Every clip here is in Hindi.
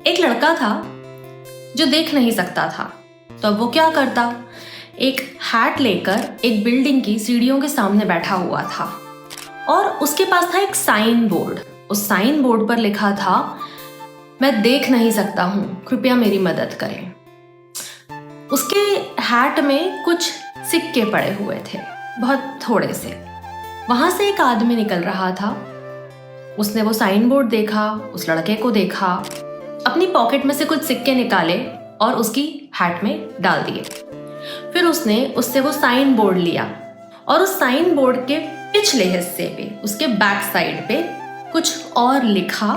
एक लड़का था जो देख नहीं सकता था, तो अब वो क्या करता? एक हैट लेकर एक बिल्डिंग की सीढ़ियों के सामने बैठा हुआ था और उसके पास था एक साइन बोर्ड। उस साइन बोर्ड पर लिखा था, मैं देख नहीं सकता हूँ, कृपया मेरी मदद करें। उसके हैट में कुछ सिक्के पड़े हुए थे, बहुत थोड़े से। वहां से एक आदमी निकल रहा था। उसने वो साइन बोर्ड देखा, उस लड़के को देखा, अपनी पॉकेट में से कुछ सिक्के निकाले और उसकी हैट में डाल दिए। फिर उसने उससे वो साइन बोर्ड लिया और उस साइन बोर्ड के पिछले हिस्से पे, उसके बैक साइड पे कुछ और लिखा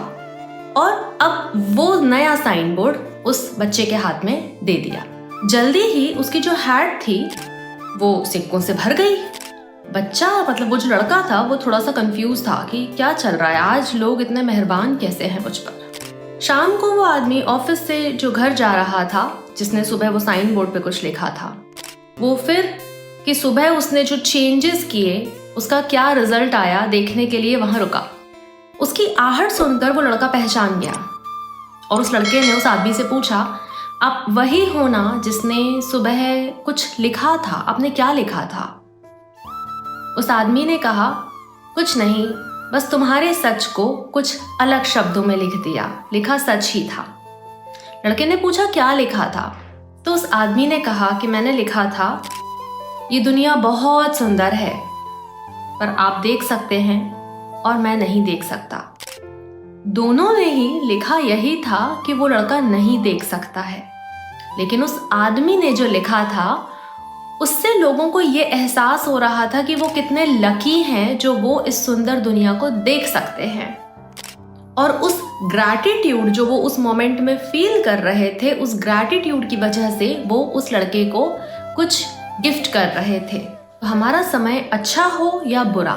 और अब वो नया साइन बोर्ड उस बच्चे के हाथ में दे दिया। जल्दी ही उसकी जो हैट थी वो सिक्कों से भर गई। बच्चा, मतलब वो जो लड़का था, वो थोड़ा सा कंफ्यूज था कि क्या चल रहा है, आज लोग इतने मेहरबान कैसे हैं मुझ पर। शाम को वो आदमी ऑफिस से जो घर जा रहा था, जिसने सुबह वो साइन बोर्ड पे कुछ लिखा था, वो फिर कि सुबह उसने जो चेंजेस किए उसका क्या रिजल्ट आया देखने के लिए वहां रुका। उसकी आहट सुनकर वो लड़का पहचान गया और उस लड़के ने उस आदमी से पूछा, आप वही हो ना जिसने सुबह कुछ लिखा था? आपने क्या लिखा था? उस आदमी ने कहा, कुछ नहीं, बस तुम्हारे सच को कुछ अलग शब्दों में लिख दिया, लिखा सच ही था। लड़के ने पूछा, क्या लिखा था? तो उस आदमी ने कहा कि मैंने लिखा था, ये दुनिया बहुत सुंदर है पर आप देख सकते हैं और मैं नहीं देख सकता। दोनों ने ही लिखा यही था कि वो लड़का नहीं देख सकता है, लेकिन उस आदमी ने जो लिखा था उससे लोगों को ये एहसास हो रहा था कि वो कितने लकी हैं जो वो इस सुंदर दुनिया को देख सकते हैं। और उस ग्रैटिट्यूड जो वो उस मोमेंट में फील कर रहे थे, उस ग्रैटिट्यूड की वजह से वो उस लड़के को कुछ गिफ्ट कर रहे थे। तो हमारा समय अच्छा हो या बुरा,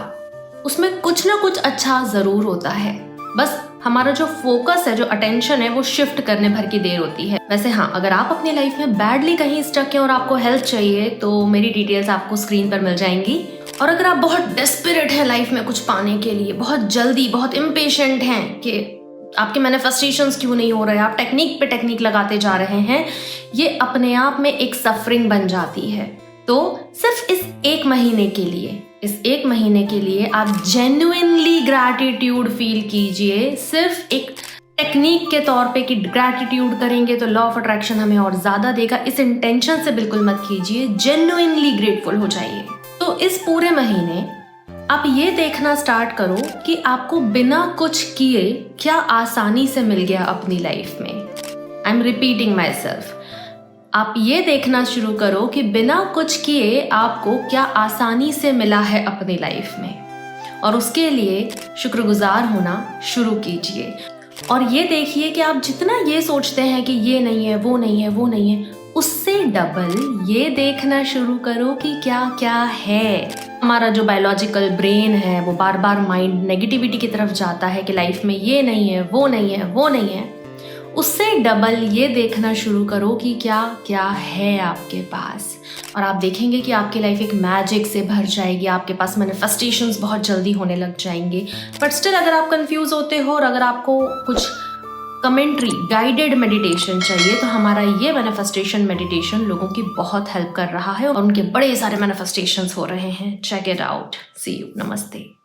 उसमें कुछ ना कुछ अच्छा जरूर होता है। बस हमारा जो फोकस है, जो अटेंशन है, वो शिफ्ट करने भर की देर होती है। वैसे हाँ, अगर आप अपनी लाइफ में बैडली कहीं स्टक हैं और आपको हेल्प चाहिए तो मेरी डिटेल्स आपको स्क्रीन पर मिल जाएंगी। और अगर आप बहुत डेस्परेट हैं लाइफ में कुछ पाने के लिए, बहुत जल्दी, बहुत इम्पेशेंट हैं कि आपके मैनिफेस्टेशंस क्यों नहीं हो रहे, आप टेक्निक पे टेक्निक लगाते जा रहे हैं, ये अपने आप में एक सफरिंग बन जाती है। तो सिर्फ इस एक महीने के लिए आप जेन्युइनली ग्रैटिट्यूड फील कीजिए। सिर्फ एक टेक्निक के तौर पे कि ग्रैटिट्यूड करेंगे तो लॉ ऑफ अट्रैक्शन हमें और ज्यादा देगा, इस इंटेंशन से बिल्कुल मत कीजिए, जेन्युइनली ग्रेटफुल हो जाइए। तो इस पूरे महीने आप ये देखना स्टार्ट करो कि आपको बिना कुछ किए क्या आसानी से मिल गया अपनी लाइफ में। I am repeating my self, आप ये देखना शुरू करो कि बिना कुछ किए आपको क्या आसानी से मिला है अपनी लाइफ में, और उसके लिए शुक्रगुजार होना शुरू कीजिए। और ये देखिए कि आप जितना ये सोचते हैं कि ये नहीं है, वो नहीं है, वो नहीं है, उससे डबल ये देखना शुरू करो कि क्या क्या है। हमारा जो बायोलॉजिकल ब्रेन है वो बार बार माइंड नेगेटिविटी की तरफ जाता है कि लाइफ में ये नहीं है, वो नहीं है, वो नहीं है। उससे डबल ये देखना शुरू करो कि क्या क्या है आपके पास, और आप देखेंगे कि आपकी लाइफ एक मैजिक से भर जाएगी। आपके पास मैनिफेस्टेशंस बहुत जल्दी होने लग जाएंगे। बट स्टिल अगर आप कंफ्यूज होते हो और अगर आपको कुछ कमेंट्री, गाइडेड मेडिटेशन चाहिए, तो हमारा ये मैनिफेस्टेशन मेडिटेशन लोगों की बहुत हेल्प कर रहा है और उनके बड़े सारे मैनिफेस्टेशंस हो रहे हैं। Check it out. See you. नमस्ते।